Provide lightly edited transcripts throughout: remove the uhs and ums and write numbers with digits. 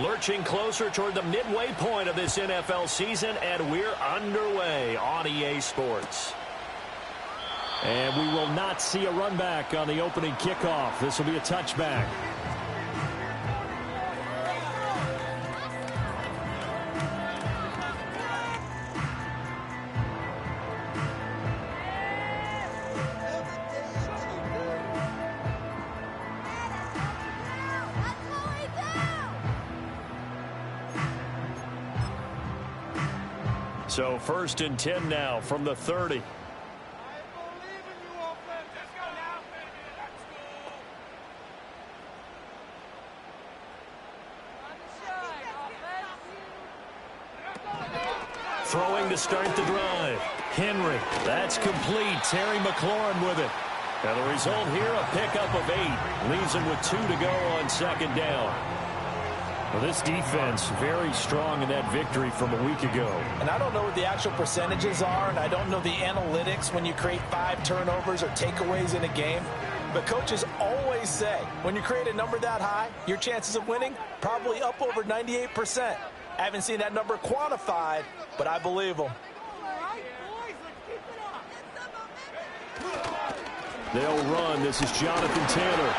Lurching closer toward the midway point of this NFL season, and we're underway on EA Sports. And we will not see a run back on the opening kickoff. This will be a touchback. So 1st and 10 now from the 30. Throwing to start the drive. Henry, that's complete. Terry McLaurin with it. And the result here, a pickup of 8. Leaves him with 2 to go on 2nd down. Well, this defense very strong in that victory from a week ago. And I don't know what the actual percentages are, and I don't know the analytics when you create 5 turnovers or takeaways in a game. But coaches always say, when you create a number that high, your chances of winning probably up over 98%. I haven't seen that number quantified, but I believe them. They'll run. This is Jonathan Taylor.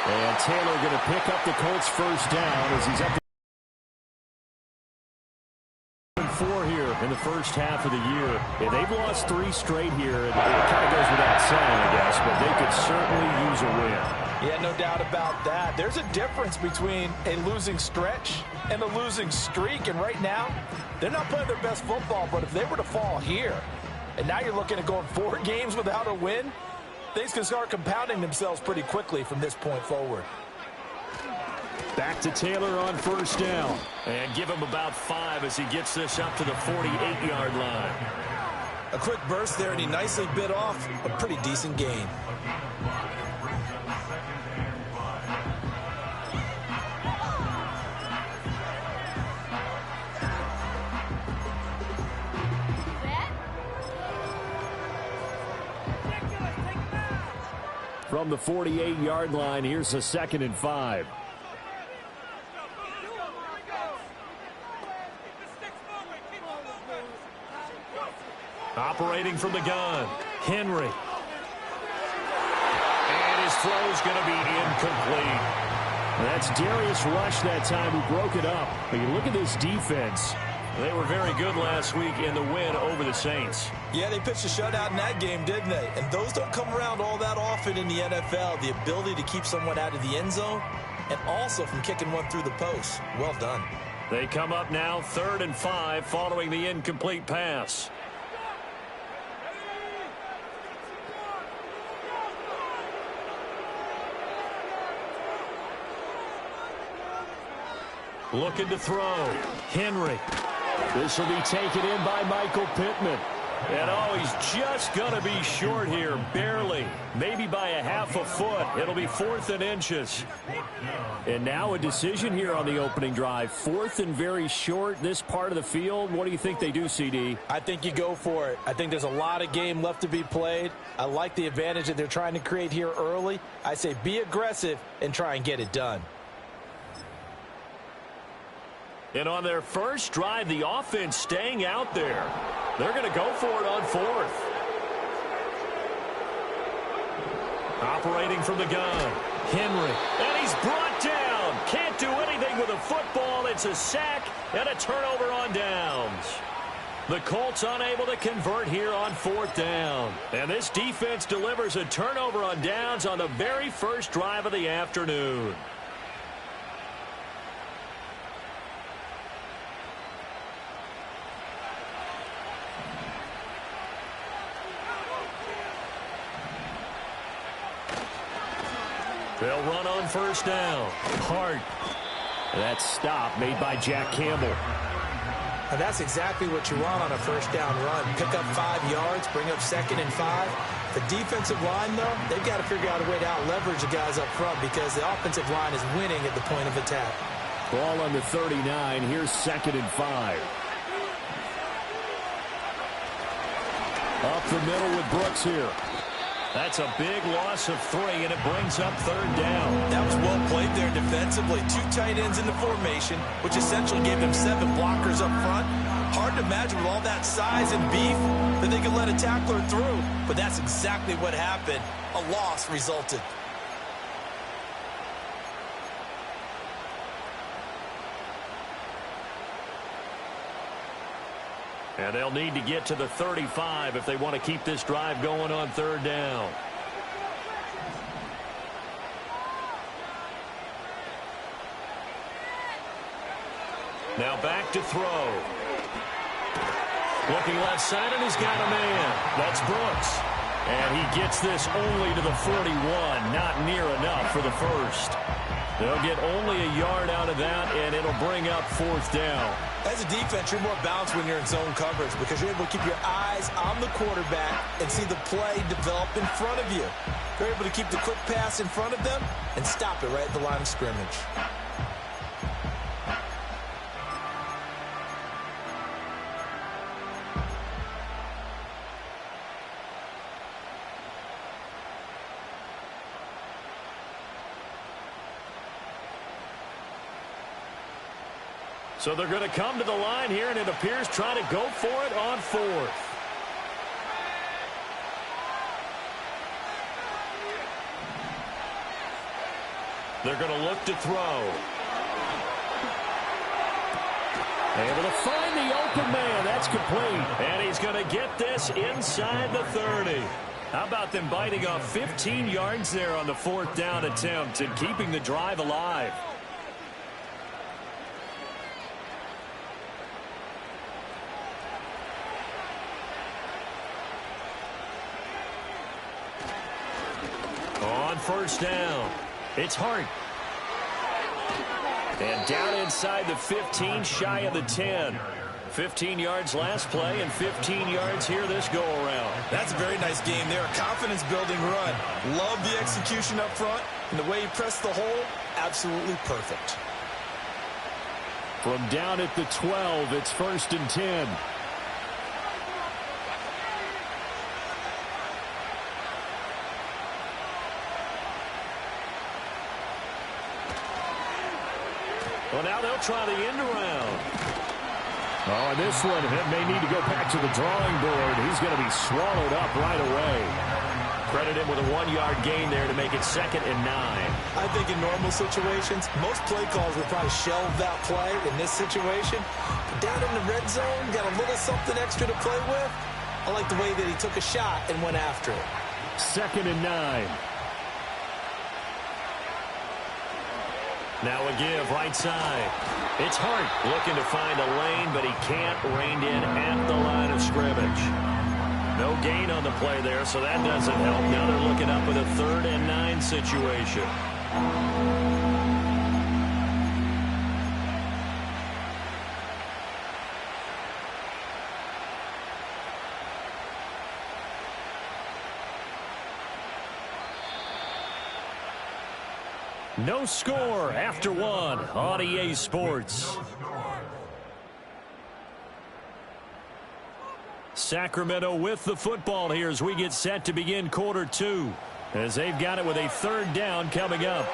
And Taylor going to pick up the Colts' 1st down as he's up to 4 here in the first half of the year. Yeah, they've lost 3 straight here. It kind of goes without saying, I guess, but they could certainly use a win. Yeah, no doubt about that. There's a difference between a losing stretch and a losing streak, and right now, they're not playing their best football, but if they were to fall here, and now you're looking at going 4 games without a win, things can start compounding themselves pretty quickly from this point forward. Back to Taylor on 1st down. And give him about 5 as he gets this up to the 48-yard line. A quick burst there, and he nicely bit off a pretty decent gain. From the 48-yard line, here's a 2nd and 5. Operating from the gun, Henry. And his throw's going to be incomplete. That's Darius Rush that time who broke it up. But you look at this defense. They were very good last week in the win over the Saints. Yeah, they pitched a shutout in that game, didn't they? And those don't come around all that often in the NFL. The ability to keep someone out of the end zone and also from kicking one through the post. Well done. They come up now 3rd and 5 following the incomplete pass. Looking to throw. Henry. This will be taken in by Michael Pittman. And oh, he's just going to be short here, barely. Maybe by a half a foot. It'll be 4th and inches. And now a decision here on the opening drive. 4th and very short, this part of the field. What do you think they do, CD? I think you go for it. I think there's a lot of game left to be played. I like the advantage that they're trying to create here early. I say be aggressive and try and get it done. And on their first drive, the offense staying out there. They're going to go for it on 4th. Operating from the gun, Henry. And he's brought down. Can't do anything with a football. It's a sack and a turnover on downs. The Colts unable to convert here on 4th down. And this defense delivers a turnover on downs on the very first drive of the afternoon. They'll run on 1st down. Hart. That stop made by Jack Campbell. And that's exactly what you want on a 1st down run. Pick up 5 yards, bring up 2nd and 5. The defensive line, though, they've got to figure out a way to out-leverage the guys up front because the offensive line is winning at the point of attack. Ball on the 39. Here's 2nd and 5. Up the middle with Brooks here. That's a big loss of 3, and it brings up 3rd down. That was well played there defensively. 2 tight ends in the formation, which essentially gave them 7 blockers up front. Hard to imagine with all that size and beef that they could let a tackler through, but that's exactly what happened. A loss resulted. And they'll need to get to the 35 if they want to keep this drive going on 3rd down. Now back to throw. Looking left side, and he's got a man. That's Brooks. And he gets this only to the 41. Not near enough for the first. They'll get only a yard out of that, and it'll bring up 4th down. As a defense, you're more balanced when you're in zone coverage because you're able to keep your eyes on the quarterback and see the play develop in front of you. You're able to keep the quick pass in front of them and stop it right at the line of scrimmage. So they're going to come to the line here, and it appears trying to go for it on 4th. They're going to look to throw. Able to find the open man. That's complete. And he's going to get this inside the 30. How about them biting off 15 yards there on the 4th down attempt and keeping the drive alive? On 1st down, it's Hart. And down inside the 15, shy of the 10. 15 yards last play and 15 yards here this go-around. That's a very nice game there. A confidence-building run. Love the execution up front. And the way he pressed the hole, absolutely perfect. From down at the 12, it's 1st and 10. Well, now they'll try the end around. Oh, and this one may need to go back to the drawing board. He's going to be swallowed up right away. Credit him with a 1-yard gain there to make it 2nd and 9. I think in normal situations, most play calls would probably shelve that play in this situation. But down in the red zone, got a little something extra to play with. I like the way that he took a shot and went after it. 2nd and 9. Now a give right side. It's Hart looking to find a lane, but he can't. Reined in at the line of scrimmage. No gain on the play there, so that doesn't help. Now they're looking up with a 3rd and 9 situation. No score after 1 on EA Sports. Sacramento with the football here as we get set to begin quarter 2. As they've got it with a 3rd down coming up.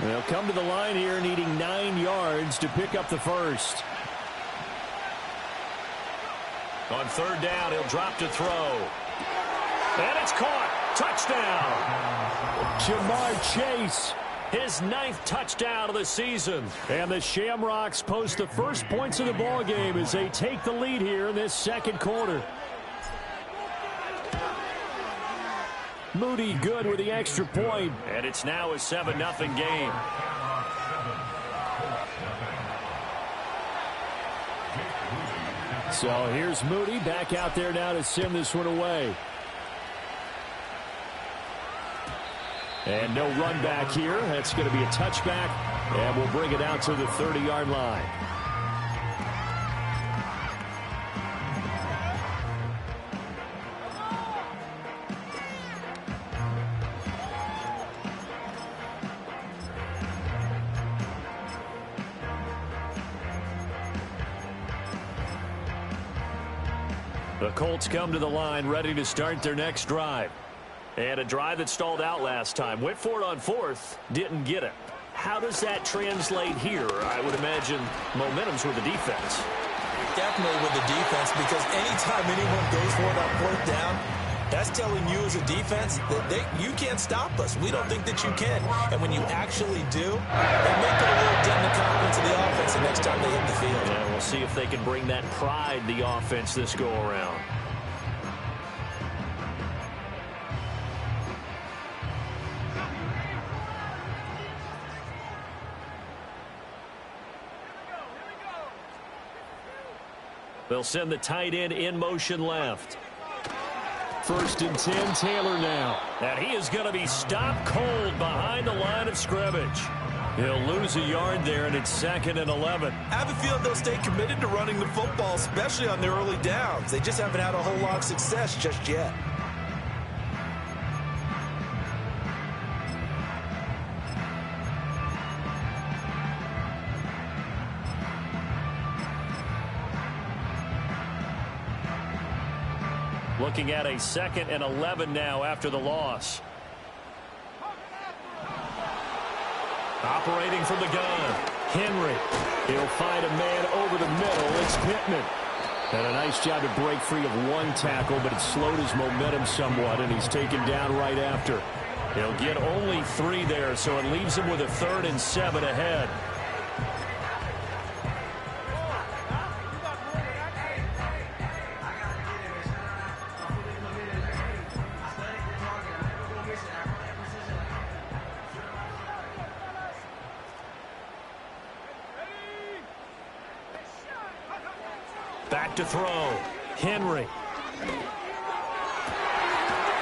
They'll come to the line here needing 9 yards to pick up the first. On 3rd down, he'll drop to throw. And it's caught. Touchdown. Jamar Chase, his 9th touchdown of the season. And the Shamrocks post the first points of the ball game as they take the lead here in this 2nd quarter. Moody good with the extra point, and it's now a 7-0 game. So here's Moody back out there now to send this one away. And no run back here. That's going to be a touchback, and we'll bring it out to the 30-yard line. The Colts come to the line ready to start their next drive. And a drive that stalled out last time. Went for it on fourth, didn't get it. How does that translate here? I would imagine momentum's with the defense. Definitely with the defense, because anytime anyone goes for it on fourth down, that's telling you as a defense that you can't stop us. We don't think that you can. And when you actually do, it may put a little dent in the confidence of the offense the next time they hit the field. Yeah, we'll see if they can bring that pride, the offense, this go-around. They'll send the tight end in motion left. 1st and 10, Taylor now. And he is going to be stopped cold behind the line of scrimmage. He'll lose a yard there, and it's 2nd and 11. I have a feeling they'll stay committed to running the football, especially on their early downs. They just haven't had a whole lot of success just yet. Looking at a 2nd and 11 now after the loss. Operating from the gun. Henry. He'll find a man over the middle. It's Pittman. And a nice job to break free of one tackle, but it slowed his momentum somewhat, and he's taken down right after. He'll get only 3 there, so it leaves him with a 3rd and 7 ahead. Back to throw. Henry.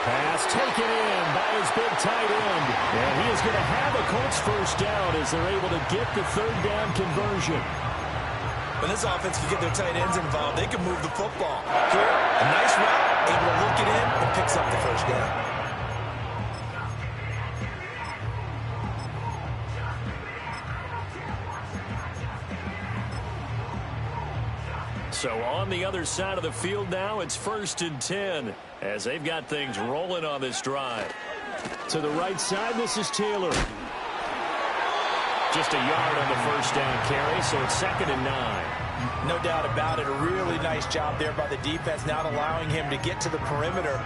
Pass taken in by his big tight end. And he is going to have a Colts first down as they're able to get the 3rd down conversion. When this offense can get their tight ends involved, they can move the football. Here, a nice route, able to look it in, and picks up the first down. So on the other side of the field now, it's 1st and 10 as they've got things rolling on this drive. To the right side, this is Taylor. Just a yard on the first down carry, so it's 2nd and 9. No doubt about it. A really nice job there by the defense, not allowing him to get to the perimeter.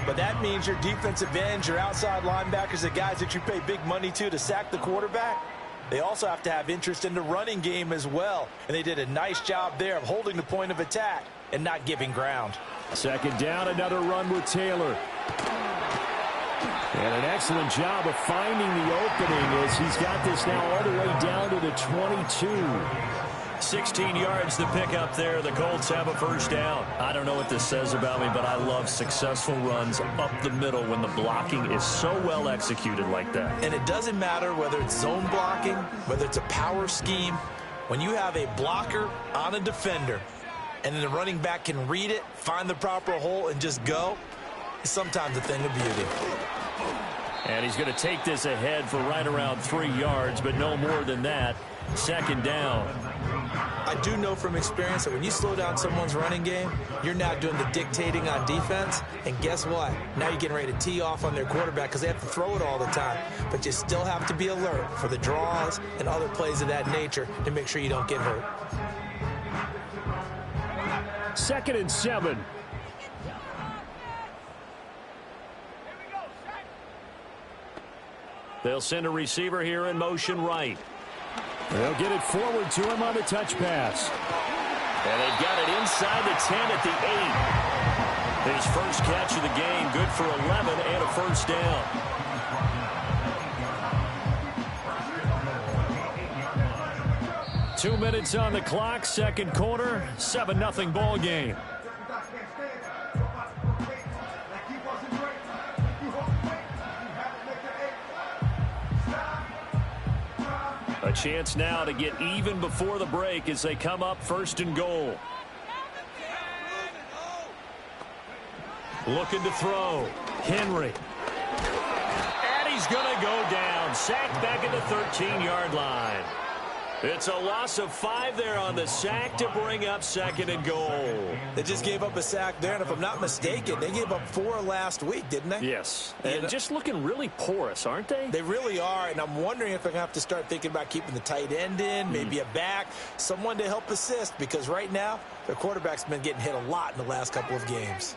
But that means your defensive ends, your outside linebackers, the guys that you pay big money to sack the quarterback, they also have to have interest in the running game as well. And they did a nice job there of holding the point of attack and not giving ground. 2nd down, another run with Taylor. And an excellent job of finding the opening as he's got this now all the way down to the 22. 16 yards to pick up there. The Colts have a first down. I don't know what this says about me, but I love successful runs up the middle when the blocking is so well executed like that. And it doesn't matter whether it's zone blocking, whether it's a power scheme. When you have a blocker on a defender and then the running back can read it, find the proper hole, and just go, it's sometimes a thing of beauty. And he's going to take this ahead for right around 3 yards, but no more than that. 2nd down. I do know from experience that when you slow down someone's running game, you're now doing the dictating on defense. And guess what? Now you're getting ready to tee off on their quarterback because they have to throw it all the time. But you still have to be alert for the draws and other plays of that nature to make sure you don't get hurt. 2nd and 7. They'll send a receiver here in motion right. They'll get it forward to him on the touch pass. And they've got it inside the 10 at the 8. His first catch of the game, good for 11 and a first down. Two minutes on the clock, 2nd quarter, 7-0 ball game. A chance now to get even before the break as they come up 1st and goal. Looking to throw. Henry. And he's going to go down. Sacked back at the 13-yard line. It's a loss of 5 there on the sack to bring up 2nd and goal. They just gave up a sack there, and if I'm not mistaken, they gave up 4 last week, didn't they? Yes, and just looking really porous, aren't they? They really are, and I'm wondering if they're going to have to start thinking about keeping the tight end in, maybe a back, someone to help assist, because right now, their quarterback's been getting hit a lot in the last couple of games.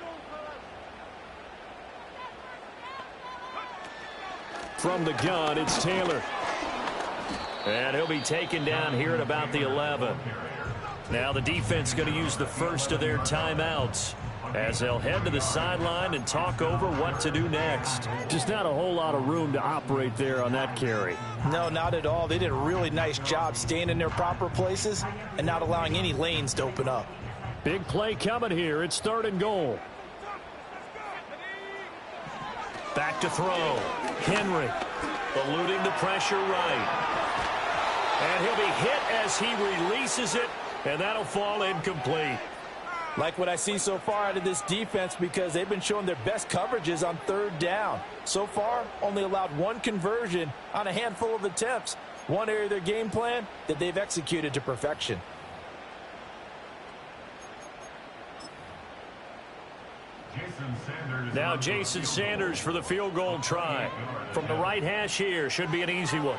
From the gun, it's Taylor. And he'll be taken down here at about the 11. Now the defense going to use the first of their timeouts as they'll head to the sideline and talk over what to do next. Just not a whole lot of room to operate there on that carry. No, not at all. They did a really nice job staying in their proper places and not allowing any lanes to open up. Big play coming here. It's 3rd and goal. Back to throw. Henry eluding the pressure right. And he'll be hit as he releases it, and that'll fall incomplete. Like what I see so far out of this defense, because they've been showing their best coverages on 3rd down. So far, only allowed 1 conversion on a handful of attempts. One area of their game plan that they've executed to perfection. Now Jason Sanders for the field goal try. From the right hash here, should be an easy one.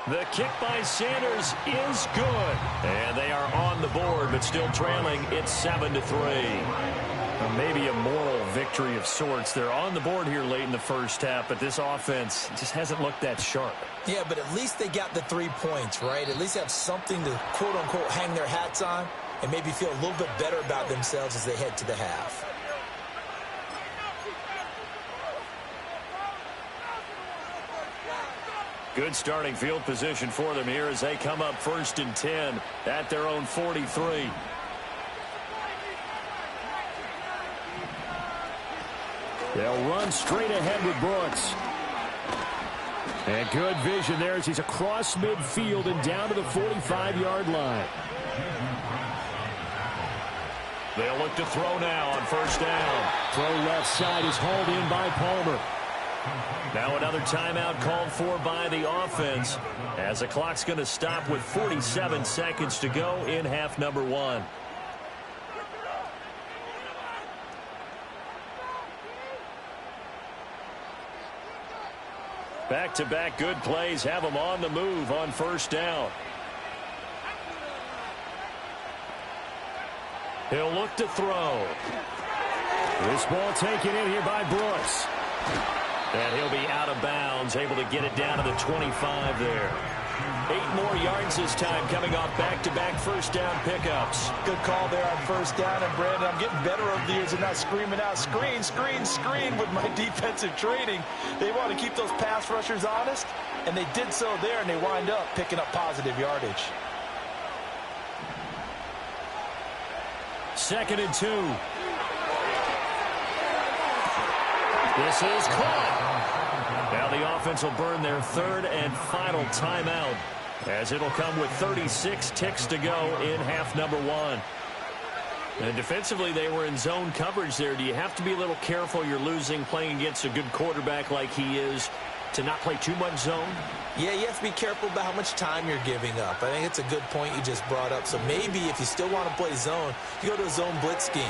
The kick by Sanders is good. And they are on the board, but still trailing. It's 7-3. Maybe a moral victory of sorts. They're on the board here late in the first half, but this offense just hasn't looked that sharp. Yeah, but at least they got the 3 points, right? At least have something to, quote-unquote, hang their hats on and maybe feel a little bit better about themselves as they head to the half. Good starting field position for them here as they come up 1st and 10 at their own 43. They'll run straight ahead with Brooks. And good vision there as he's across midfield and down to the 45-yard line. They'll look to throw now on 1st down. Throw left side is hauled in by Palmer. Now another timeout called for by the offense as the clock's going to stop with 47 seconds to go in half number 1. Back-to-back good plays have them on the move on 1st down. He'll look to throw. This ball taken in here by Brooks. And he'll be out of bounds, able to get it down to the 25 there. 8 more yards this time coming off back-to-back 1st down pickups. Good call there on 1st down, and Brandon, I'm getting better over the years and not screaming out, screen, screen, screen with my defensive training. They want to keep those pass rushers honest, and they did so there, and they wind up picking up positive yardage. 2nd and 2. This is caught. Now the offense will burn their 3rd and final timeout as it'll come with 36 ticks to go in half number 1. And defensively, they were in zone coverage there. Do you have to be a little careful? You're losing playing against a good quarterback like he is to not play too much zone? Yeah, you have to be careful about how much time you're giving up. I think it's a good point you just brought up. So maybe if you still want to play zone, you go to a zone blitz scheme,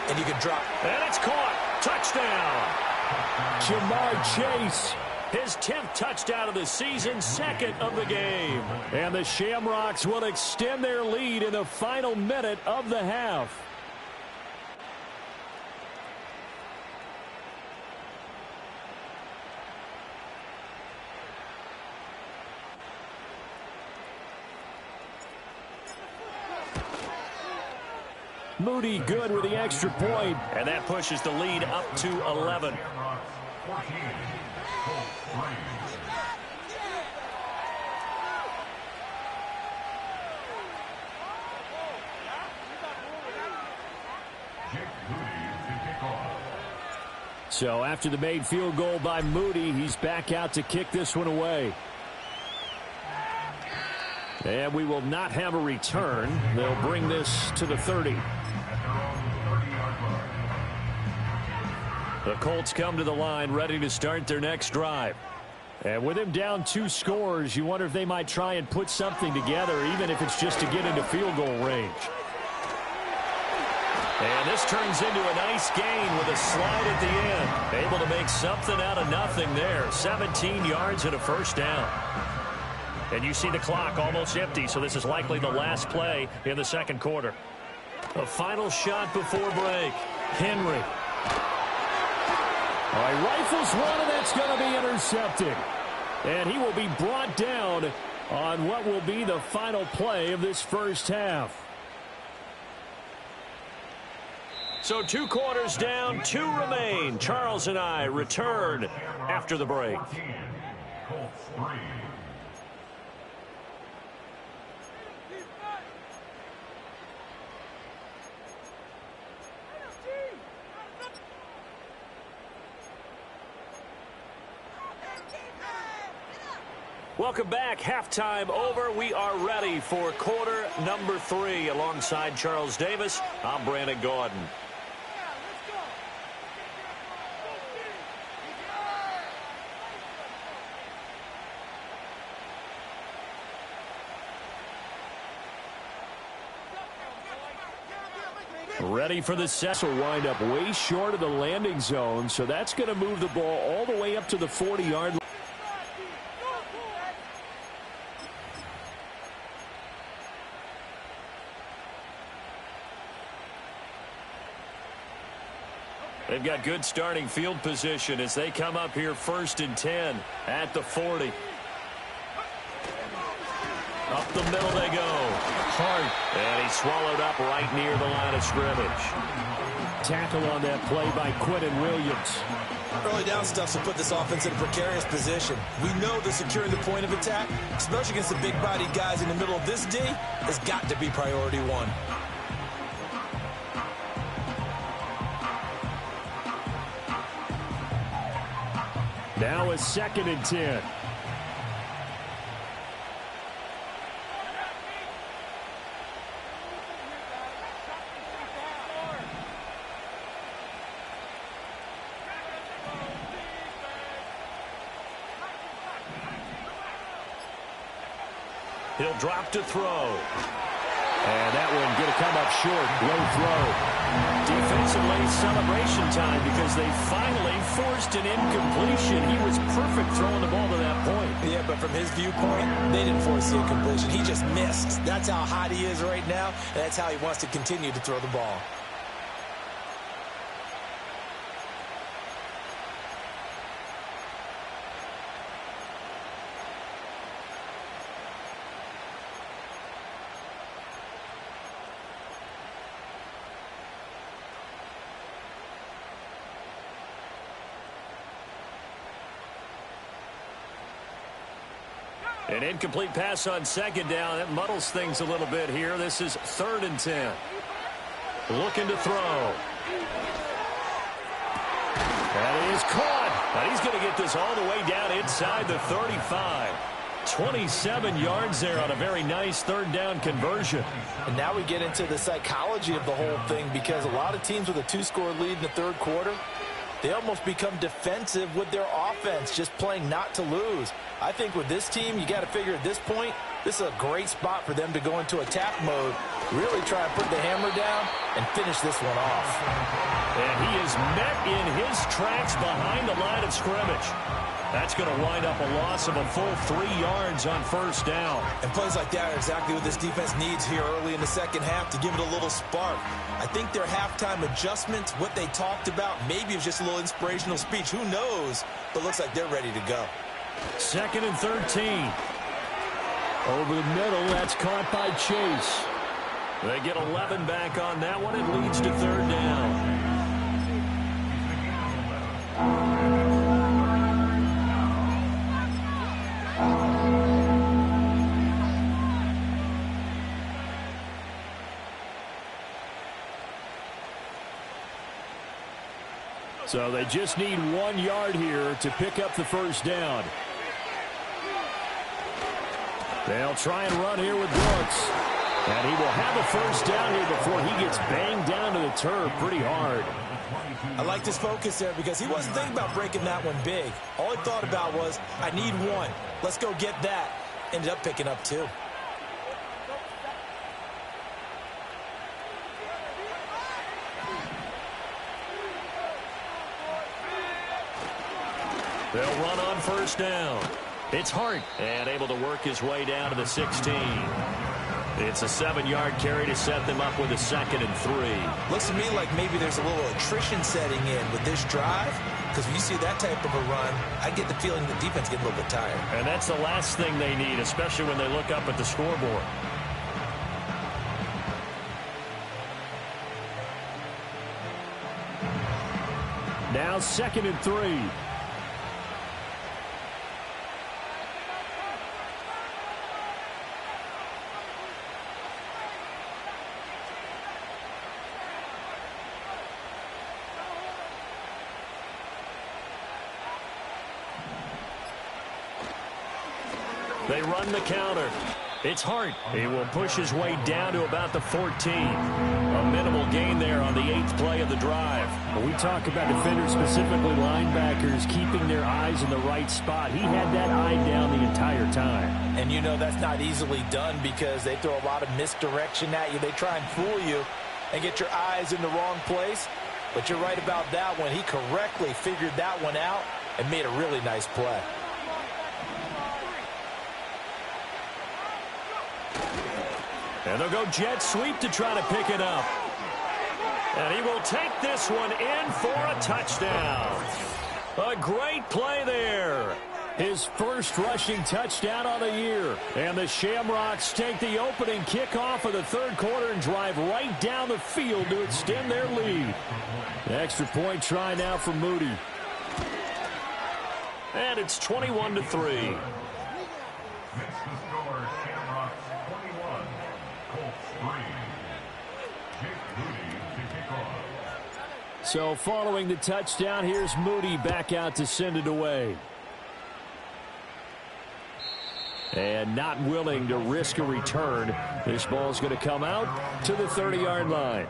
and you can drop. And it's caught. Touchdown. Jamar Chase, his 10th touchdown of the season, 2nd of the game. And the Shamrocks will extend their lead in the final minute of the half. Moody good with the extra point, and that pushes the lead up to 11. So after the made field goal by Moody, he's back out to kick this one away. And we will not have a return. They'll bring this to the 30. The Colts come to the line ready to start their next drive. And with him down 2 scores, you wonder if they might try and put something together, even if it's just to get into field goal range. And this turns into a nice gain with a slide at the end. Able to make something out of nothing there. 17 yards and a first down. And you see the clock almost empty, so this is likely the last play in the second quarter. A final shot before break. Henry. All right, rifles one, and that's going to be intercepted. And he will be brought down on what will be the final play of this first half. So 2 quarters down, 2 remain. Charles and I return after the break. Welcome back. Halftime over. We are ready for quarter number 3. Alongside Charles Davis, I'm Brandon Gordon. Ready for the set. Will wind up way short of the landing zone, so that's going to move the ball all the way up to the 40-yard line. They've got good starting field position as they come up here 1st and 10 at the 40. Up the middle they go. Hart. And he's swallowed up right near the line of scrimmage. Tackle on that play by Quentin Williams. Early down stuff to put this offense in a precarious position. We know that securing the point of attack, especially against the big-bodied guys in the middle of this D, has got to be priority 1. Now a 2nd and 10. He'll drop to throw. And that one going to come up short. Low throw. Defensively, celebration time because they finally forced an incompletion. He was perfect throwing the ball to that point. Yeah, but from his viewpoint, they didn't force the incompletion. He just missed. That's how hot he is right now, and that's how he wants to continue to throw the ball. An incomplete pass on 2nd down. That muddles things a little bit here. This is 3rd and 10. Looking to throw. And he is caught. And he's going to get this all the way down inside the 35. 27 yards there on a very nice 3rd down conversion. And now we get into the psychology of the whole thing because a lot of teams with a 2-score lead in the 3rd quarter, they almost become defensive with their offense, just playing not to lose. I think with this team, you got to figure at this point, this is a great spot for them to go into attack mode, really try and put the hammer down and finish this one off. And he is met in his tracks behind the line of scrimmage. That's going to wind up a loss of a full 3 yards on 1st down. And plays like that are exactly what this defense needs here early in the second half to give it a little spark. I think their halftime adjustments, what they talked about, maybe it was just a little inspirational speech. Who knows? But looks like they're ready to go. 2nd and 13. Over the middle, that's caught by Chase. They get 11 back on that one. It leads to 3rd down. So they just need 1 yard here to pick up the 1st down. They'll try and run here with Brooks. And he will have a first down here before he gets banged down to the turf pretty hard. I like his focus there because he wasn't thinking about breaking that one big. All he thought about was, I need one. Let's go get that. Ended up picking up two. They'll run on first down. It's Hart, and able to work his way down to the 16. It's a 7-yard carry to set them up with a 2nd and 3. Looks to me like maybe there's a little attrition setting in with this drive, because when you see that type of a run, I get the feeling the defense gets a little bit tired. And that's the last thing they need, especially when they look up at the scoreboard. Now 2nd and 3. They run the counter. It's Hart. He will push his way down to about the 14. A minimal gain there on the 8th play of the drive. When we talk about defenders, specifically linebackers, keeping their eyes in the right spot, he had that eye down the entire time. And you know that's not easily done because they throw a lot of misdirection at you. They try and fool you and get your eyes in the wrong place. But you're right about that one. He correctly figured that one out and made a really nice play. And they'll go jet sweep to try to pick it up. And he will take this one in for a touchdown. A great play there. His first rushing touchdown on the year. And the Shamrocks take the opening kickoff of the 3rd quarter and drive right down the field to extend their lead. Extra point try now for Moody. And it's 21-3. So following the touchdown, here's Moody back out to send it away. And not willing to risk a return. This ball's going to come out to the 30-yard line.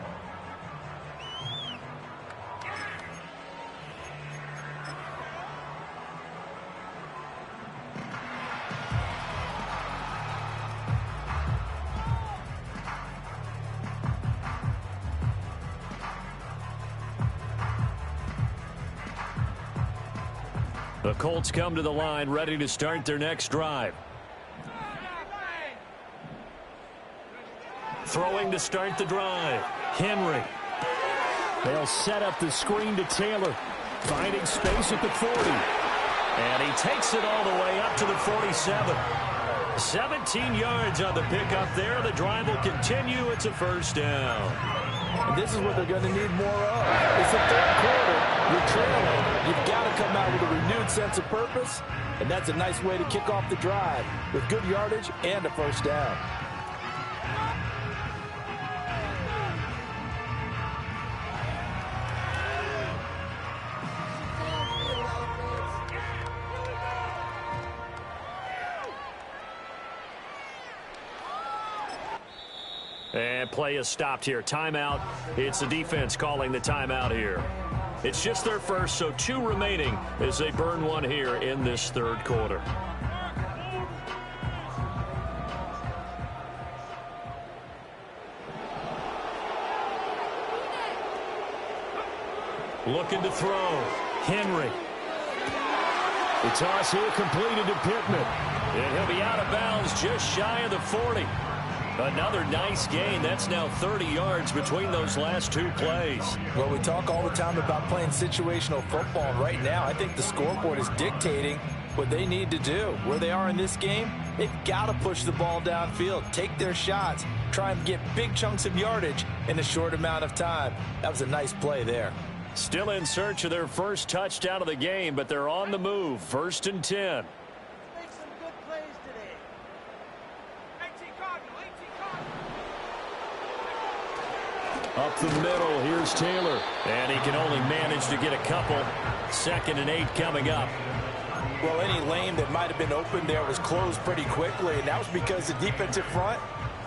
The Colts come to the line, ready to start their next drive. Throwing to start the drive. Henry. They'll set up the screen to Taylor. Finding space at the 40. And he takes it all the way up to the 47. 17 yards on the pickup there. The drive will continue. It's a first down. And this is what they're going to need more of. It's the 3rd quarter. You're trailing. You've got to come out with a renewed sense of purpose. And that's a nice way to kick off the drive with good yardage and a first down. And play is stopped here. Timeout. It's the defense calling the timeout here. It's just their first, so 2 remaining as they burn one here in this 3rd quarter. Looking to throw. Henry. The toss here completed to Pittman. And he'll be out of bounds just shy of the 40. Another nice gain. That's now 30 yards between those last 2 plays. Well, we talk all the time about playing situational football. And right now, I think the scoreboard is dictating what they need to do. Where they are in this game, they've got to push the ball downfield, take their shots, try and get big chunks of yardage in a short amount of time. That was a nice play there. Still in search of their first touchdown of the game, but they're on the move. 1st and 10. Up the middle, here's Taylor. And he can only manage to get a couple. 2nd and 8 coming up. Well, any lane that might have been open there was closed pretty quickly, and that was because the defensive front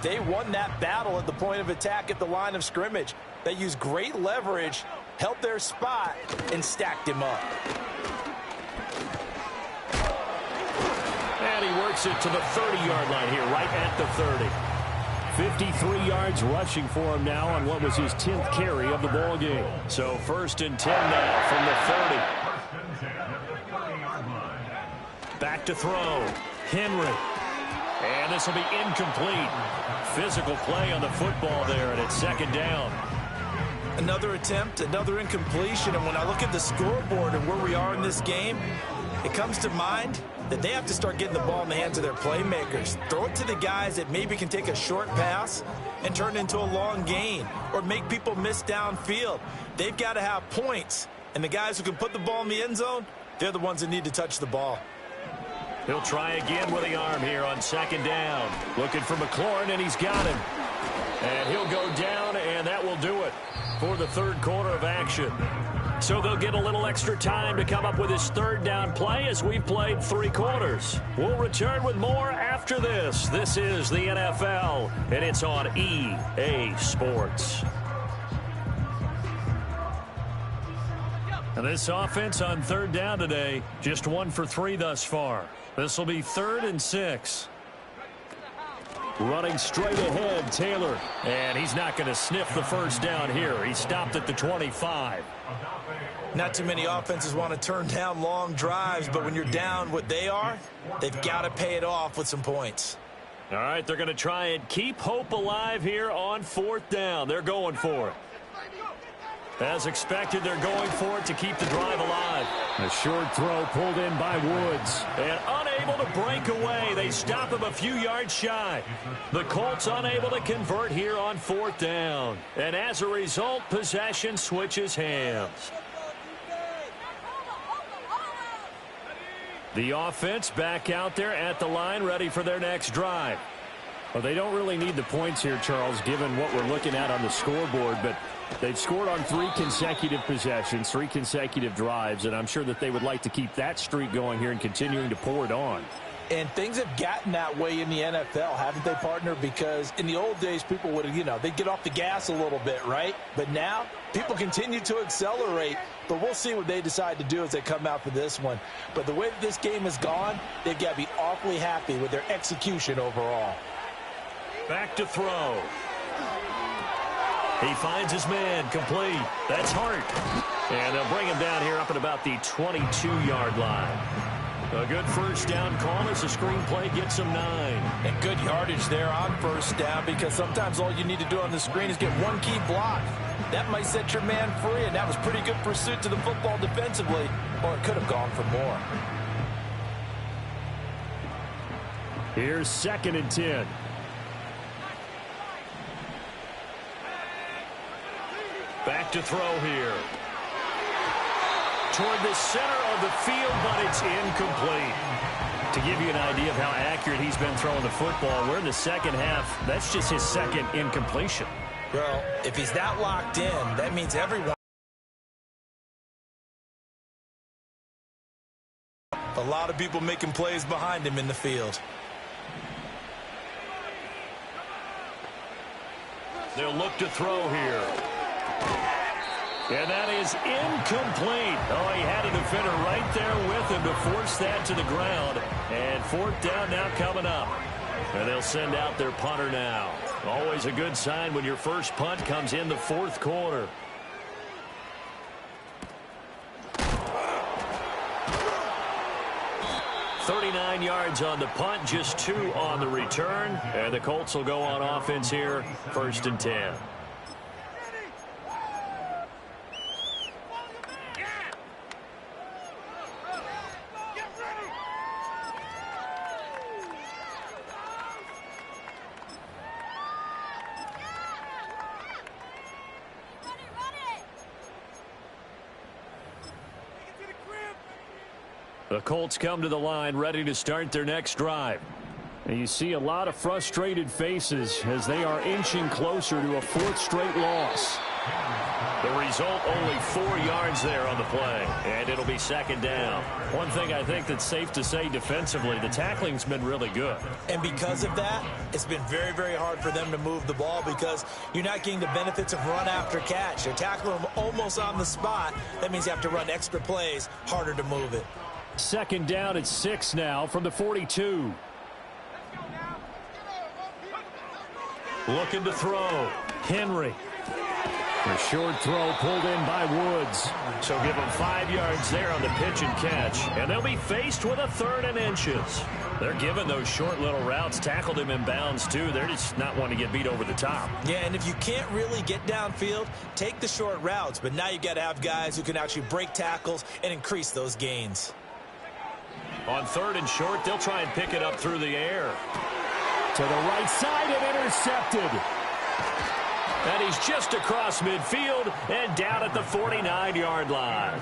They won that battle at the point of attack at the line of scrimmage. They used great leverage, held their spot, and stacked him up. And he works it to the 30-yard line here, right at the 30. 53 yards rushing for him now on what was his 10th carry of the ball game. So 1st and 10 now from the 30. Back to throw. Henry. And this will be incomplete. Physical play on the football there, and it's 2nd down. Another attempt, another incompletion, and when I look at the scoreboard and where we are in this game, it comes to mind that they have to start getting the ball in the hands of their playmakers. Throw it to the guys that maybe can take a short pass and turn it into a long gain or make people miss downfield. They've got to have points, and the guys who can put the ball in the end zone, they're the ones that need to touch the ball. He'll try again with the arm here on 2nd down. Looking for McLaurin, and he's got him. And he'll go down, and that will do it for the 3rd quarter of action. So they'll get a little extra time to come up with his 3rd down play as we've played 3 quarters. We'll return with more after this. This is the NFL, and it's on EA Sports. And this offense on 3rd down today, just 1 for 3 thus far. This will be 3rd and 6. Running straight ahead, Taylor. And he's not going to sniff the 1st down here. He stopped at the 25. Not too many offenses want to turn down long drives, but when you're down what they are, they've got to pay it off with some points. All right, they're going to try and keep hope alive here on 4th down. They're going for it. As expected, they're going for it to keep the drive alive. A short throw pulled in by Woods. And unable to break away. They stop him a few yards shy. The Colts unable to convert here on 4th down. And as a result, possession switches hands. The offense back out there at the line, ready for their next drive. Well, they don't really need the points here, Charles, given what we're looking at on the scoreboard, but they've scored on 3 consecutive possessions, 3 consecutive drives, and I'm sure that they would like to keep that streak going here and continuing to pour it on. And things have gotten that way in the NFL, haven't they, partner? Because in the old days, people would, they'd get off the gas a little bit, right? But now, people continue to accelerate. But we'll see what they decide to do as they come out for this one. But the way that this game has gone, they've got to be awfully happy with their execution overall. Back to throw. He finds his man, complete. That's Hart. And they'll bring him down here up at about the 22-yard line. A good 1st down call as the screen play gets him 9. And good yardage there on 1st down, because sometimes all you need to do on the screen is get one key block. That might set your man free, and that was pretty good pursuit to the football defensively, or it could have gone for more. Here's 2nd and 10. Back to throw here. Toward the center of the field, but it's incomplete. To give you an idea of how accurate he's been throwing the football, we're in the 2nd half. That's just his 2nd incompletion. Well, if he's that locked in, that means everyone. A lot of people making plays behind him in the field. They'll look to throw here. And that is incomplete. Oh, he had a defender right there with him to force that to the ground. And 4th down now coming up. And they'll send out their punter now. Always a good sign when your first punt comes in the 4th quarter. "39 yards on the punt, just 2 on the return. And the Colts will go on offense here, 1st and 10. The Colts come to the line ready to start their next drive. And you see a lot of frustrated faces as they are inching closer to a 4th straight loss. The result, only 4 yards there on the play, and it'll be second down. One thing I think that's safe to say defensively, the tackling's been really good. And because of that, it's been very, very hard for them to move the ball because you're not getting the benefits of run after catch. They're tackling them almost on the spot. That means you have to run extra plays, harder to move it. Second down at 6 now from the 42. Looking to throw. Henry. A short throw pulled in by Woods. So give them 5 yards there on the pitch and catch. And they'll be faced with a 3rd and inches. They're giving those short little routes. Tackled him in bounds, too. They're just not wanting to get beat over the top. Yeah, and if you can't really get downfield, take the short routes. But now you got to have guys who can actually break tackles and increase those gains. On 3rd and short, they'll try and pick it up through the air. To the right side and intercepted. And he's just across midfield and down at the 49-yard line.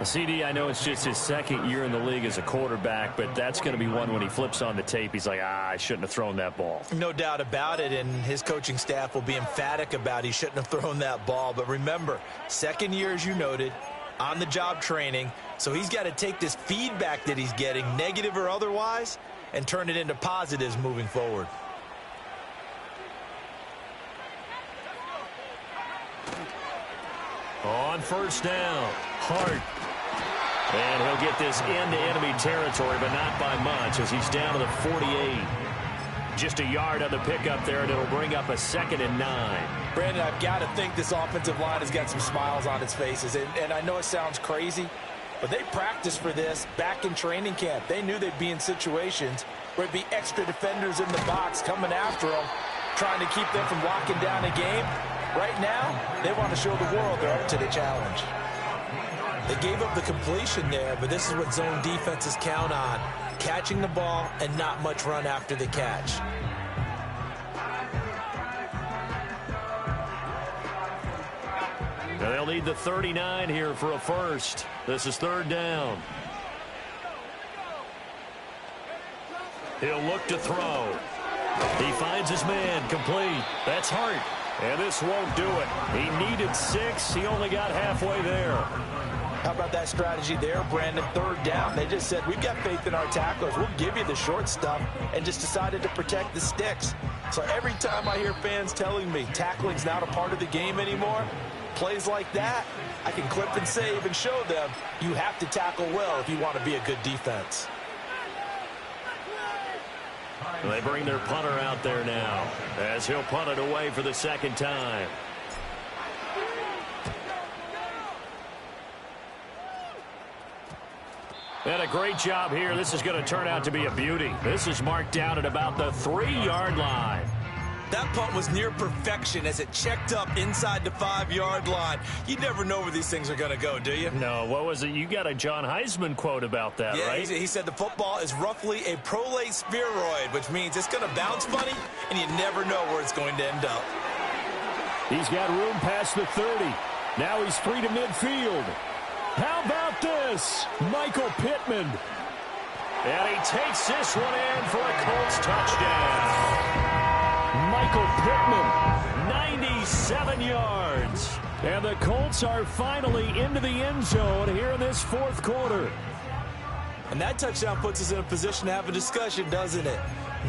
CD, I know it's just his 2nd year in the league as a quarterback, but that's going to be one when he flips on the tape. He's like, I shouldn't have thrown that ball. No doubt about it, and his coaching staff will be emphatic about he shouldn't have thrown that ball. But remember, 2nd year, as you noted, on-the-job training, so he's got to take this feedback that he's getting, negative or otherwise, and turn it into positives moving forward. On 1st down, Hart. And he'll get this into enemy territory, but not by much as he's down to the 48. Just a yard on the pickup there, and it'll bring up a 2nd and 9. Brandon, I've got to think this offensive line has got some smiles on its faces. And I know it sounds crazy, but they practiced for this back in training camp. They knew they'd be in situations where it'd be extra defenders in the box coming after them, trying to keep them from locking down a game. Right now, they want to show the world they're up to the challenge. They gave up the completion there, but this is what zone defenses count on, catching the ball and not much run after the catch. Now they'll need the 39 here for a first. This is 3rd down. He'll look to throw. He finds his man, complete. That's Hart. And this won't do it. He needed 6. He only got halfway there. How about that strategy there, Brandon? 3rd down. They just said, we've got faith in our tacklers. We'll give you the short stuff, and just decided to protect the sticks. So every time I hear fans telling me tackling's not a part of the game anymore, plays like that, I can clip and save and show them you have to tackle well if you want to be a good defense. They bring their punter out there now as he'll punt it away for the 2nd time. And a great job here. This is going to turn out to be a beauty. This is marked down at about the 3-yard line. That punt was near perfection as it checked up inside the 5-yard line. You never know where these things are going to go, do you? No, what was it? You got a John Heisman quote about that, yeah, right? He said the football is roughly a prolate spheroid, which means it's going to bounce funny, and you never know where it's going to end up. He's got room past the 30. Now he's free to midfield. How about this? Michael Pittman. And he takes this one in for a Colts touchdown. Michael Pittman, 97 yards. And the Colts are finally into the end zone here in this 4th quarter. And that touchdown puts us in a position to have a discussion, doesn't it?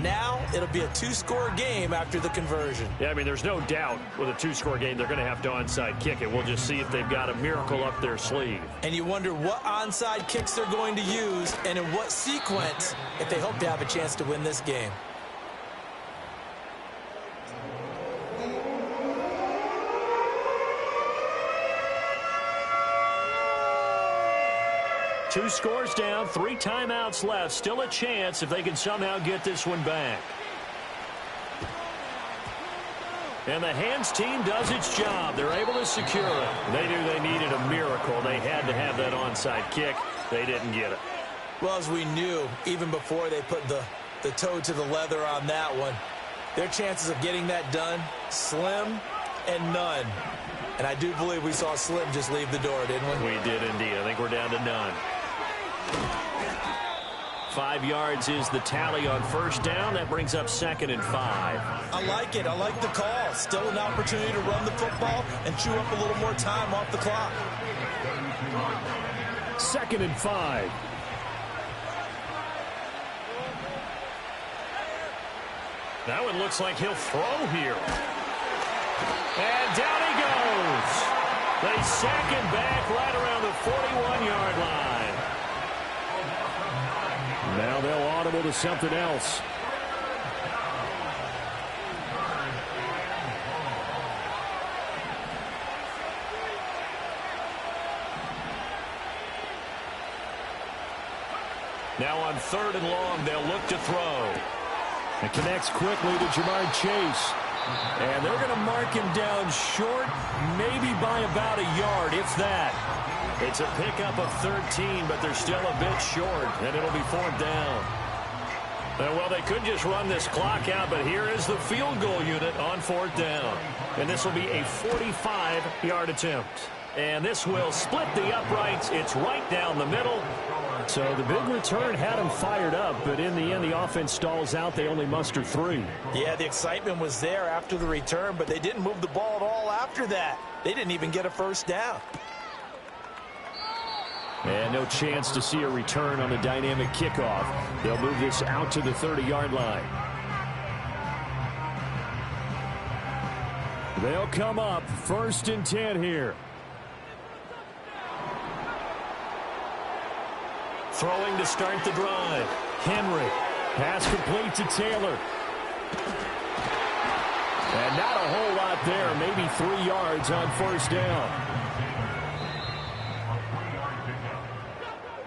Now it'll be a 2-score game after the conversion. Yeah, I mean, there's no doubt with a 2-score game they're going to have to onside kick it. We'll just see if they've got a miracle up their sleeve. And you wonder what onside kicks they're going to use and in what sequence if they hope to have a chance to win this game. Two scores down, 3 timeouts left. Still a chance if they can somehow get this one back. And the hands team does its job. They're able to secure it. They knew they needed a miracle. They had to have that onside kick. They didn't get it. Well, as we knew, even before they put the toe to the leather on that one, their chances of getting that done, slim and none. And I do believe we saw Slim just leave the door, didn't we? We did indeed. I think we're down to none. 5 yards is the tally on first down. That brings up 2nd and 5. I like it. I like the call. Still an opportunity to run the football and chew up a little more time off the clock. 2nd and 5. That one looks like he'll throw here. And down he goes. They sack him back right around the 41-yard line. Now they'll audible to something else. Now on 3rd and long, they'll look to throw. It connects quickly to Jamar Chase. And they're going to mark him down short, maybe by about a yard, if that. It's a pickup of 13, but they're still a bit short, and it'll be 4th down. Well, they could just run this clock out, but here is the field goal unit on 4th down. And this will be a 45-yard attempt. And this will split the uprights. It's right down the middle. So the big return had them fired up, but in the end, the offense stalls out. They only muster 3. Yeah, the excitement was there after the return, but they didn't move the ball at all after that. They didn't even get a first down. And no chance to see a return on the dynamic kickoff. They'll move this out to the 30-yard line. They'll come up 1st and 10 here. Throwing to start the drive. Henry. Pass complete to Taylor. And not a whole lot there. Maybe 3 yards on 1st down.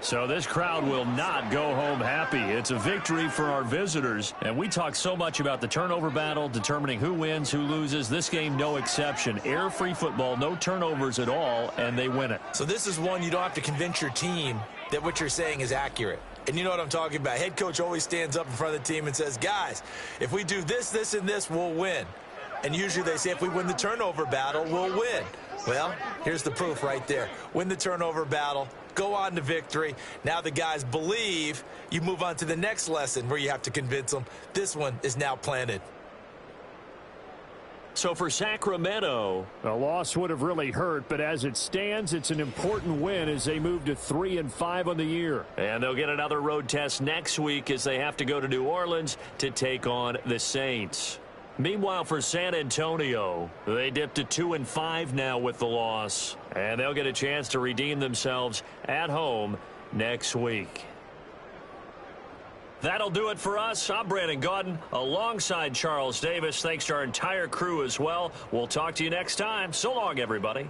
So this crowd will not go home happy. It's a victory for our visitors. And we talk so much about the turnover battle, determining who wins, who loses. This game, no exception. Air-free football, no turnovers at all, and they win it. So this is one you don't have to convince your team that what you're saying is accurate. And you know what I'm talking about. Head coach always stands up in front of the team and says, guys, if we do this, this, and this, we'll win. And usually they say if we win the turnover battle, we'll win. Well, here's the proof right there. Win the turnover battle, go on to victory. Now the guys believe. You move on to the next lesson where you have to convince them. This one is now planted. So for Sacramento, a loss would have really hurt, but as it stands, it's an important win as they move to 3-5 on the year. And they'll get another road test next week as they have to go to New Orleans to take on the Saints. Meanwhile, for San Antonio, they dipped to 2-5 now with the loss. And they'll get a chance to redeem themselves at home next week. That'll do it for us. I'm Brandon Gaudin alongside Charles Davis. Thanks to our entire crew as well. We'll talk to you next time. So long, everybody.